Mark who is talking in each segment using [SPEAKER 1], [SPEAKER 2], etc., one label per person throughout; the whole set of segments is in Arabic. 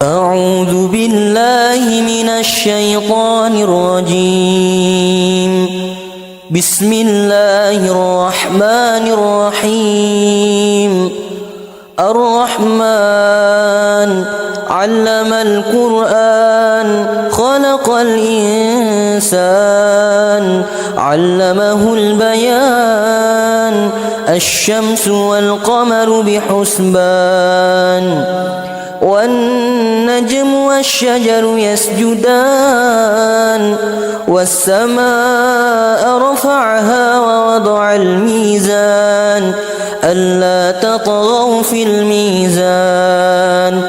[SPEAKER 1] أعوذ بالله من الشيطان الرجيم. بسم الله الرحمن الرحيم. الرحمن علم القرآن خلق الإنسان علمه البيان الشمس والقمر بحسبان والنجم والشجر يسجدان والسماء رفعها ووضع الميزان ألا تطغوا في الميزان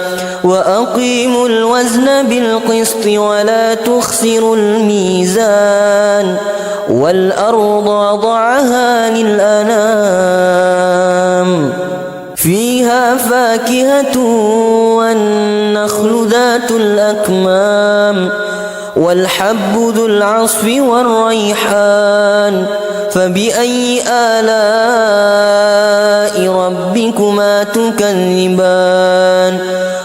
[SPEAKER 1] وأقيموا الوزن بالقسط ولا تخسروا الميزان والأرض وضعها للأنام فيها فاكهة والنخل ذات الأكمام والحب ذو العصف والريحان فبأي آلاء ربكما تكذبان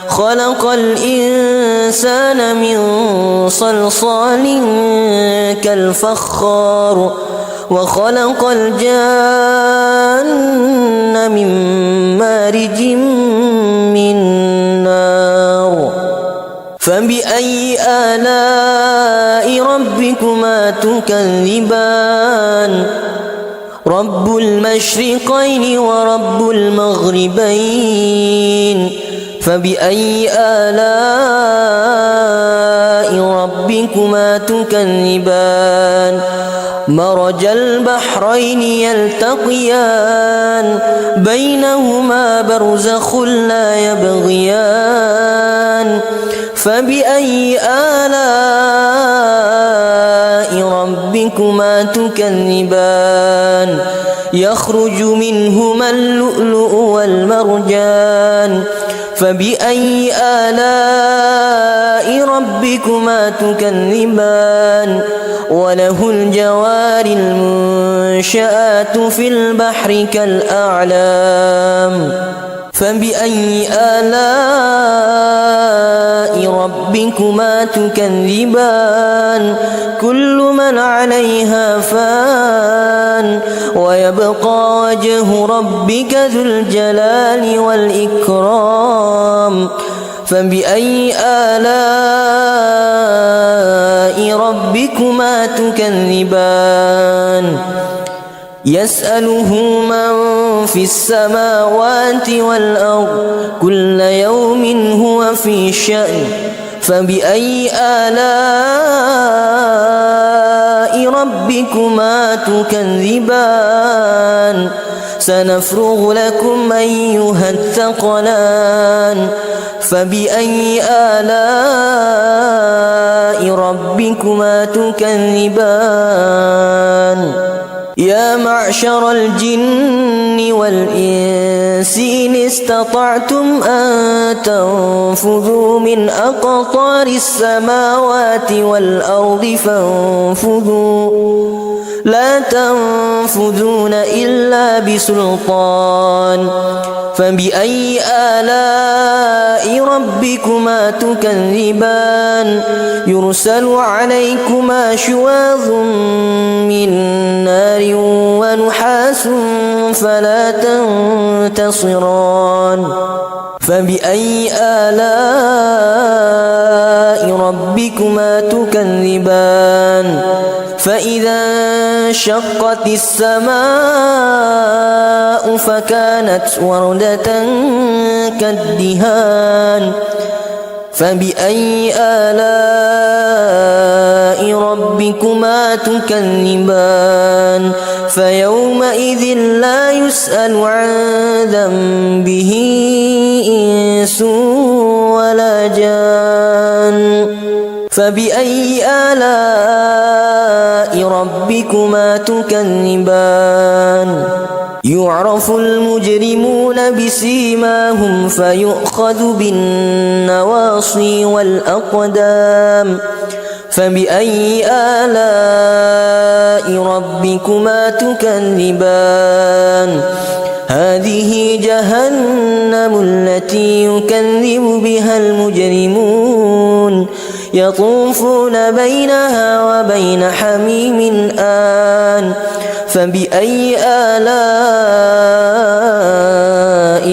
[SPEAKER 1] خلق الإنسان من صلصال كالفخار وخلق الجان من مارج من نار فبأي آلاء ربكما تكذبان رب المشرقين ورب المغربين فبأي آلاء ربكما تكذبان مرج البحرين يلتقيان بينهما برزخ لا يبغيان فبأي آلاء ربكما تكذبان يخرج منهما اللؤلؤ والمرجان فبأي آلاء ربكما تكذبان وله الجوار المنشآت في البحر كالأعلام فبأي آلاء ربكما تكذبان كل من عليها فان ويبقى وجه ربك ذو الجلال والإكرام فبأي آلاء ربكما تكذبان يسأله من في السماوات والأرض كل يوم هو في شأن فبأي آلاء ربكما تكذبان سنفرغ لكم أيها الثقلان فبأي آلاء ربكما تكذبان يا معشر الجن والإنس إن استطعتم أن تنفذوا من أقطار السماوات والأرض فانفذوا لا تنفذون إلا بسلطان فبأي آلاء ربكما تكذبان يرسل عليكما شواظ من نار ونحاس فلا تنتصران فبأي آلاء ربكما تكذبان فإذا انشقت السماء فكانت وردة كالدهان فبأي آلاء ربكما تكذبان فيومئذ لا يسأل عن ذنبه إنس ولا جان فبأي آلاء ربكما تكذبان يعرف المجرمون بسيماهم فيؤخذ بالنواصي والأقدام فبأي آلاء ربكما تكذبان هذه جهنم التي يكذب بها المجرمون يطوفون بينها وبين حميم آن فبأي آلاء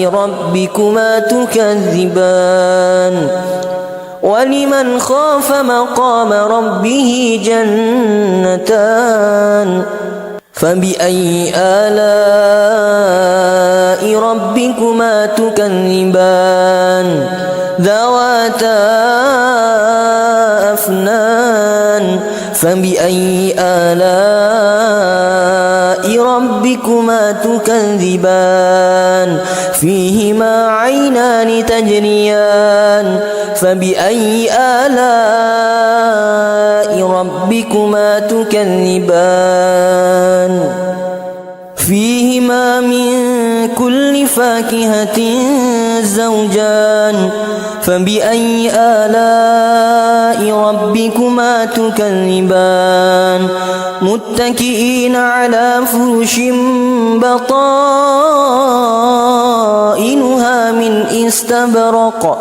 [SPEAKER 1] ربكما تكذبان ولمن خاف مقام ربه جنتان فبأي آلاء ربكما تكذبان ذواتا أفنان فبأي آلاء ربكما تكذبان فيهما عينان تجريان فبأي آلاء ربكما تكذبان فيهما من كل فاكهة زوجان فبأي آلاء ربكما تكذبان متكئين على فرش بطائنها من استبرق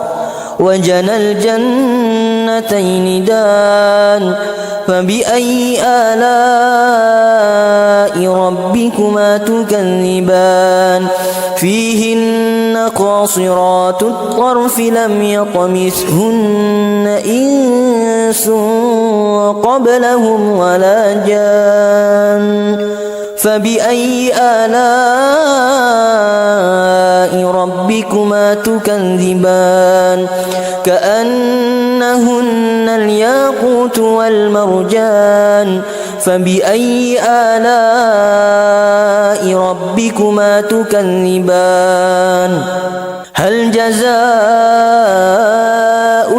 [SPEAKER 1] وجنى الجنتين دان فبأي آلاء ربكما تكذبان فيهن قاصرات الطرف لم يطمثهن إنس قبلهم ولا جان فبأي آلاء ربكما تكذبان كأنهن الياقوت والمرجان فبأي آلاء ربكما تكذبان هل جزاء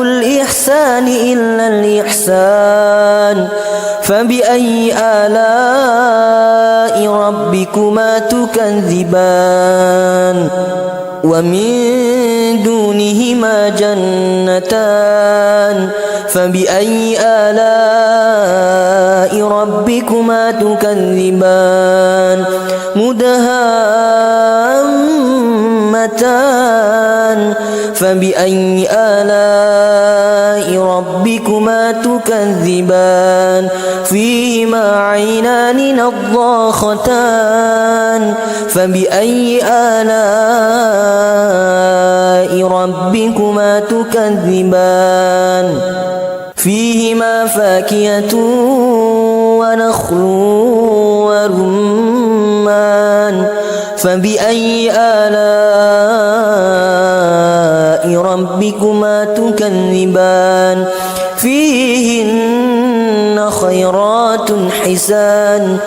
[SPEAKER 1] الإحسان إلا الإحسان فبأي آلاء ربكما تكذبان ومن دونهما جنتان فبأي آلاء ربكما تكذبان مدهامتان فبأي آلاء ربكما تكذبان فيهما عينان نضاختان فبأي آلاء ربكما تكذبان فيهما فاكهة ونخل ورمان فبأي آلاء ربكما تكذبان فيهن خيرات حسان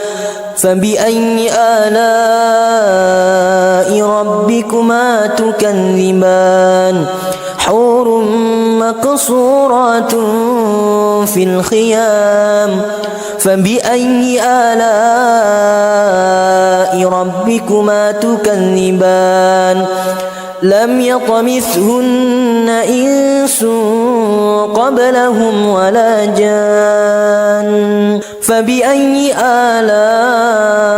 [SPEAKER 1] فبأي آلاء ربكما تكذبان حور مقصورات في الخيام فبأي آلاء ربكما تكذبان لم يطمثهن إنس قبلهم ولا جان فبأي آلاء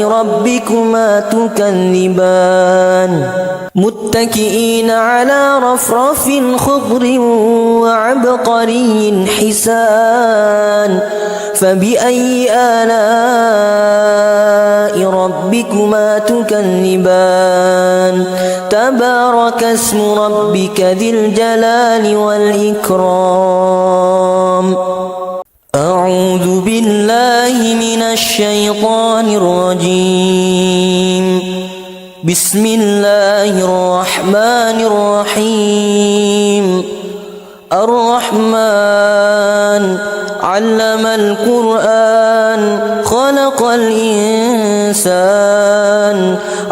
[SPEAKER 1] ربكما تكذبان متكئين على رفرف خضر وعبقري حسان فبأي آلاء ربكما تكذبان تبارك اسم ربك ذي الجلال والإكرام أعوذ بالله من الشيطان الرجيم بسم الله الرحمن الرحيم الرحمن علم القرآن خلق الإنسان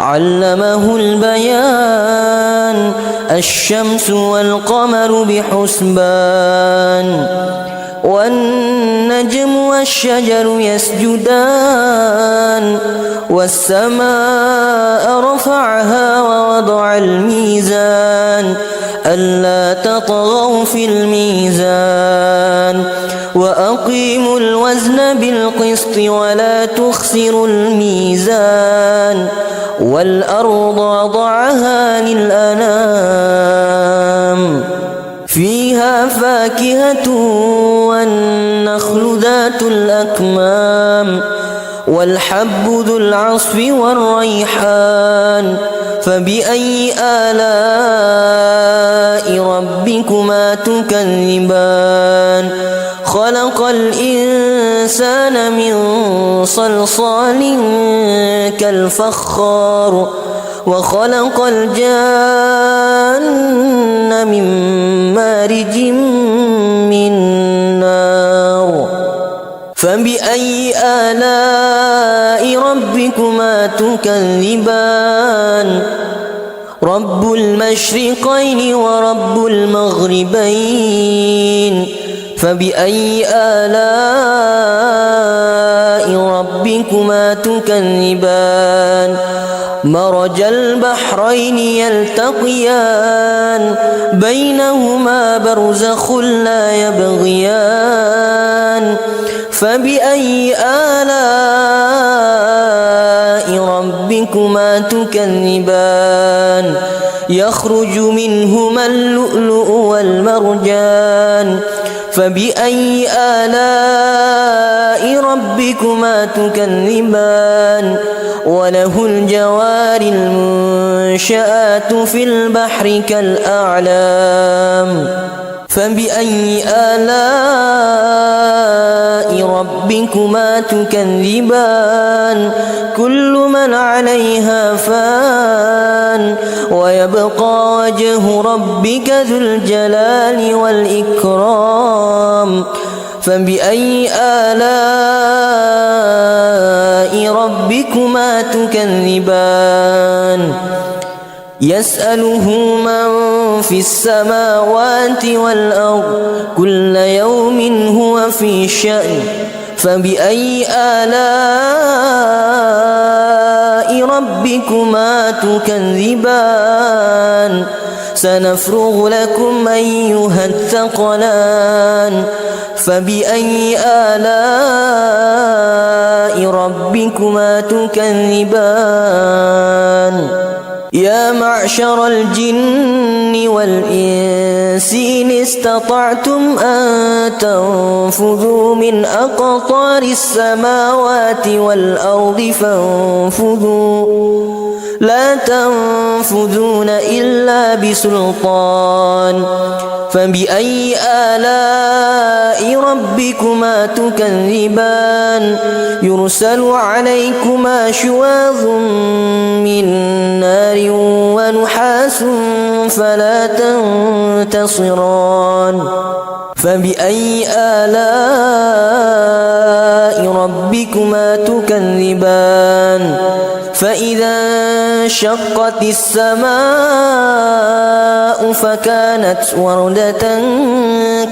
[SPEAKER 1] علمه البيان الشمس والقمر بحسبان والنجم والشجر يسجدان والسماء رفعها ووضع الميزان ألا تطغوا في الميزان وأنقذوا وأقيموا الوزن بالقسط ولا تخسروا الميزان والأرض وضعها للأنام فيها فاكهة والنخل ذات الأكمام والحب ذو العصف والريحان فبأي آلاء ربكما تكذبان خلق الإنسان من صلصال كالفخار وخلق الجان من مارج من نار فبأي آلاء ربكما تكذبان رب المشرقين ورب المغربين فبأي آلاء ربكما تكذبان مرج البحرين يلتقيان بينهما برزخ لا يبغيان فبأي آلاء ربكما تكذبان يخرج منهما اللؤلؤ والمرجان فبأي آلاء ربكما تكذبان وله الجوار المنشآت في البحر كالأعلام فبأي آلاء ربكما تكذبان كل من عليها فان ويبقى وجه ربك ذو الجلال والإكرام فبأي آلاء ربكما تكذبان يسأله من في السماوات والأرض كل يوم هو في شأن فبأي آلاء ربكما تكذبان سنفرغ لكم أيها الثقلان فبأي آلاء ربكما تكذبان يا معشر الجن والإنس إن استطعتم أن تنفذوا من أقطار السماوات والأرض فانفذوا لا تنفذون إلا بسلطان فبأي آلاء ربكما تكذبان يرسل عليكما شواظ من نار ونحاس فلا تنتصران فبأي آلاء ربكما تكذبان فإذا انشقت السماء فكانت وردة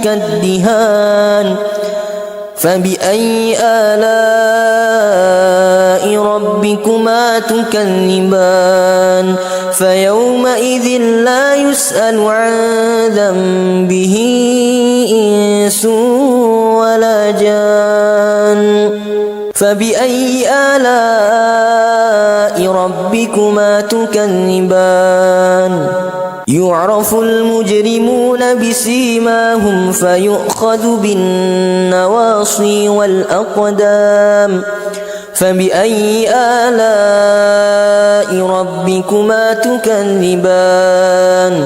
[SPEAKER 1] كالدهان فبأي آلاء ربكما تكذبان فيومئذ لا يسأل عن ذنبه إنس ولا جان فبأي آلاء ربكما تكذبان يعرف المجرمون بسيماهم فيؤخذ بالنواصي والأقدام فبأي آلاء ربكما تكذبان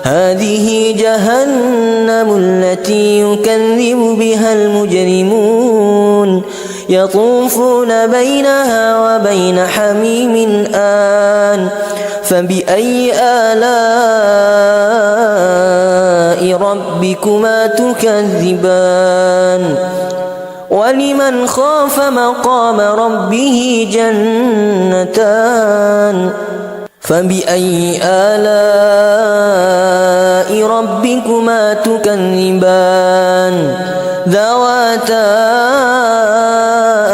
[SPEAKER 1] هذه جهنم التي يكذب بها المجرمون يطوفون بينها وبين حميم آن فبأي آلاء ربكما تكذبان ولمن خاف مقام ربه جنتان فبأي آلاء ربكما تكذبان ذواتا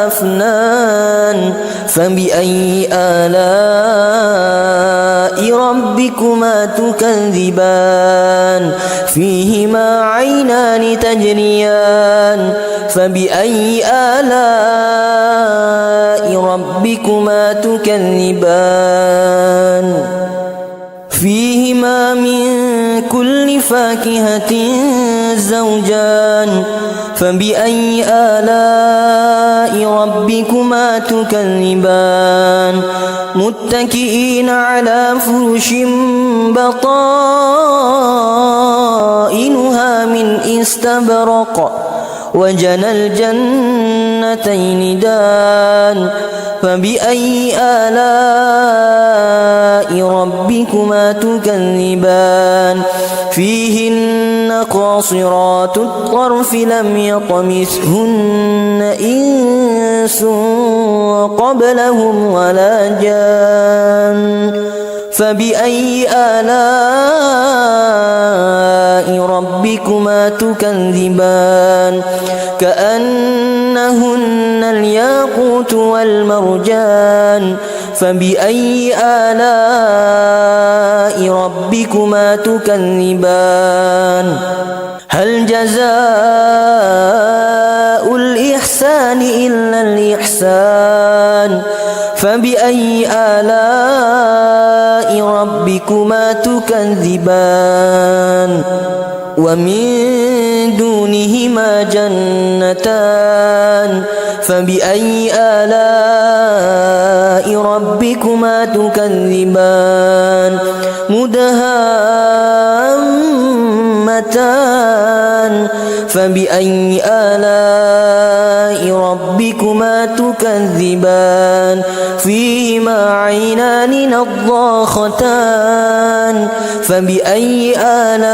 [SPEAKER 1] أفنان فبأي آلاء ربكما تكذبان النجدان فيهما عينان تجريان فبأي آلاء ربكما تكذبان فيهما من كل فاكهة زوجان فبأي آلاء ربكما تكذبان متكئين على فرش بطائنها من استبرق وجنى الجنتين دان فبأي آلاء ربكما تكذبان فيهن قاصرات الطرف لم يطمثهن إنس قبلهم ولا جان فبأي آلاء ربكما تكذبان كأنهن الياقوت والمرجان فبأي آلاء ربكما تكذبان هل جزاء الإحسان إلا الإحسان فبأي آلاء ربكما تكذبان ومن دونهما جنتان فبأي آلاء ربكما تكذبان مدهامتان فبأي آلاء ربكما تكذبان فيهما عينان نضاختان فبأي آلاء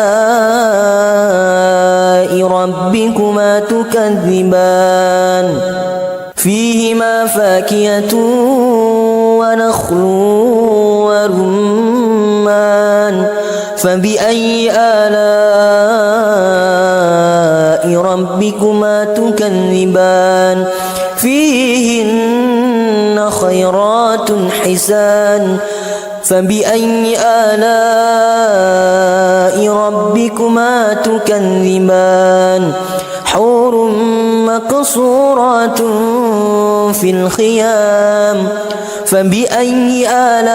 [SPEAKER 1] ربكما تكذبان فيهما فاكهة ونخل ورمان فبأي آلاء ربكما تكذبان فيهن خيرات حسان فبأي آلاء ربكما تكذبان حور مقصورات في الخيام فبأي آلاء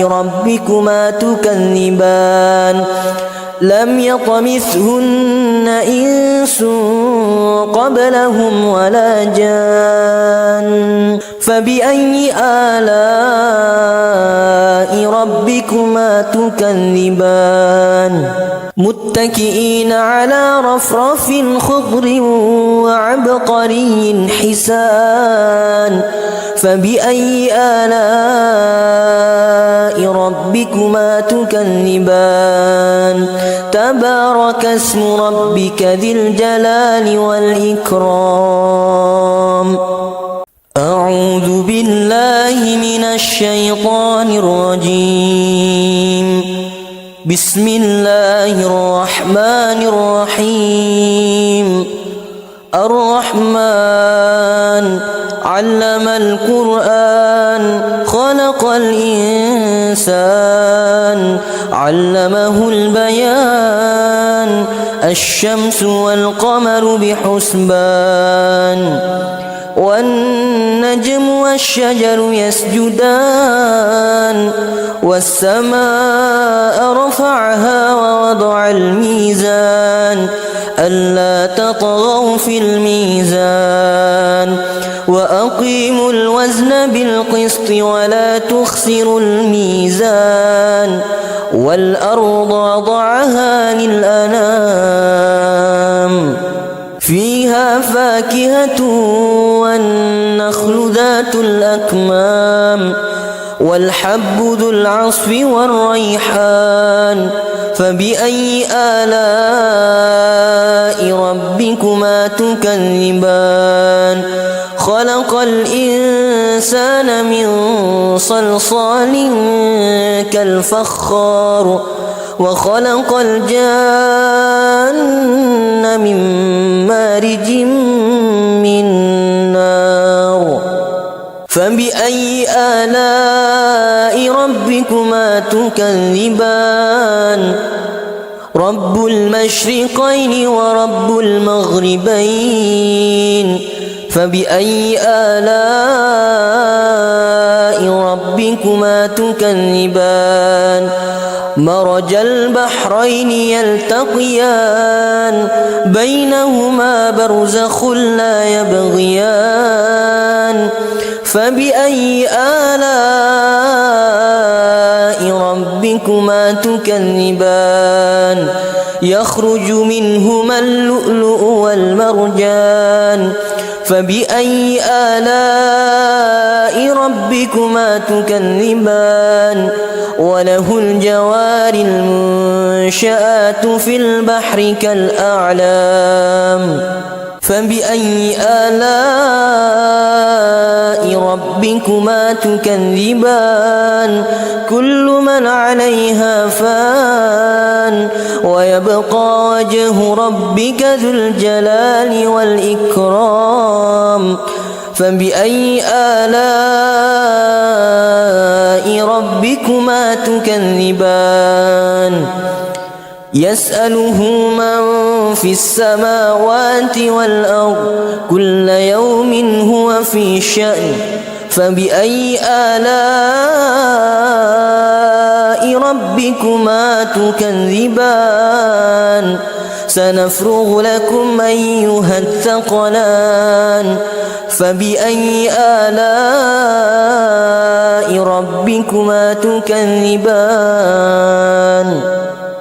[SPEAKER 1] ربكما تكذبان لم يطمثهن إنس قبلهم ولا جان فبأي آلاء ربكما تكذبان متكئين على رفرف خضر وعبقري حسان فبأي آلاء ربكما تكذبان تبارك اسم ربك ذي الجلال والإكرام أعوذ بالله من الشيطان الرجيم بسم الله الرحمن الرحيم الرحمن علم القرآن خلق الإنسان علمه البيان الشمس والقمر بحسبان والنجم والشجر يسجدان والسماء رفعها ووضع الميزان ألا تطغوا في الميزان وأقيموا الوزن بالقسط ولا تخسروا الميزان والأرض وضعها للأنام فيها فاكهة والنخل ذات الأكمام والحب ذو العصف والريحان فبأي آلاء ربكما تكذبان خلق الإنسان من صلصال كالفخار وخلق الجان من مارج من نار فبأي آلاء ربكما تكذبان رب المشرقين ورب المغربين فبأي آلاء ربكما تكذبان مرج البحرين يلتقيان بينهما برزخ لا يبغيان فبأي آلاء ربكما تكذبان يخرج منهما اللؤلؤ والمرجان فبأي آلاء ربكما تكذبان وله الجوار المنشآت في البحر كالأعلام فبأي آلاء ربكما تكذبان كل من عليها فان ويبقى وجه ربك ذو الجلال والإكرام فبأي آلاء ربكما تكذبان يسأله من في السماوات والأرض كل يوم هو في شأن فبأي آلاء ربكما تكذبان سنفرغ لكم أيها الثقلان فبأي آلاء ربكما تكذبان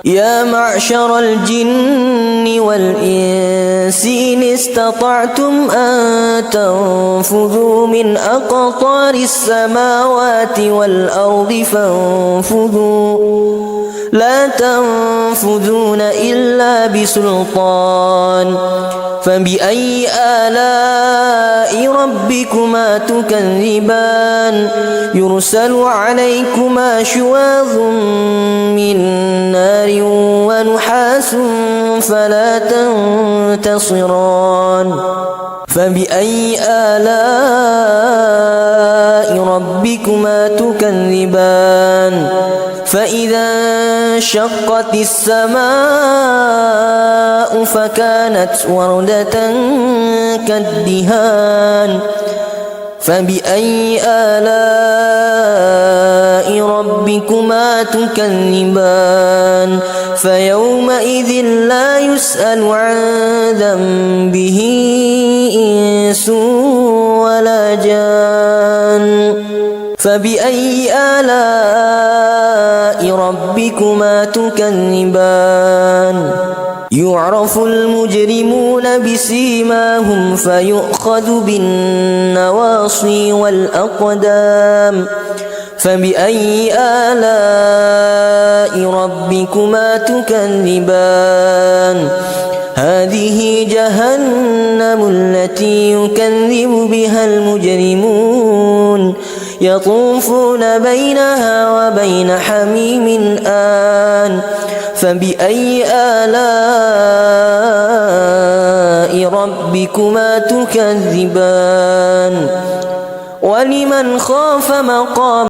[SPEAKER 1] يا معشر الجن والإنس إن استطعتم أن تنفذوا من أقطار السماوات والأرض فانفذوا لا تنفذون إلا بسلطان فبأي آلاء ربكما تكذبان يرسل عليكما شواظ من نار ونحاس فلا تنتصران فبأي آلاء ربكما تكذبان فإذا انشقت السماء فكانت وردة كالدهان فبأي آلاء ربكما تكذبان فيومئذ لا يسأل عن ذنبه إنس ولا جان فبأي آلاء ربكما تكذبان يعرف المجرمون بسيماهم فيؤخذ بالنواصي والأقدام فبأي آلاء ربكما تكذبان هذه جهنم التي يكذب بها المجرمون يطوفون بينها وبين حميم آن فبأي آلاء ربكما تكذبان ولمن خاف مقام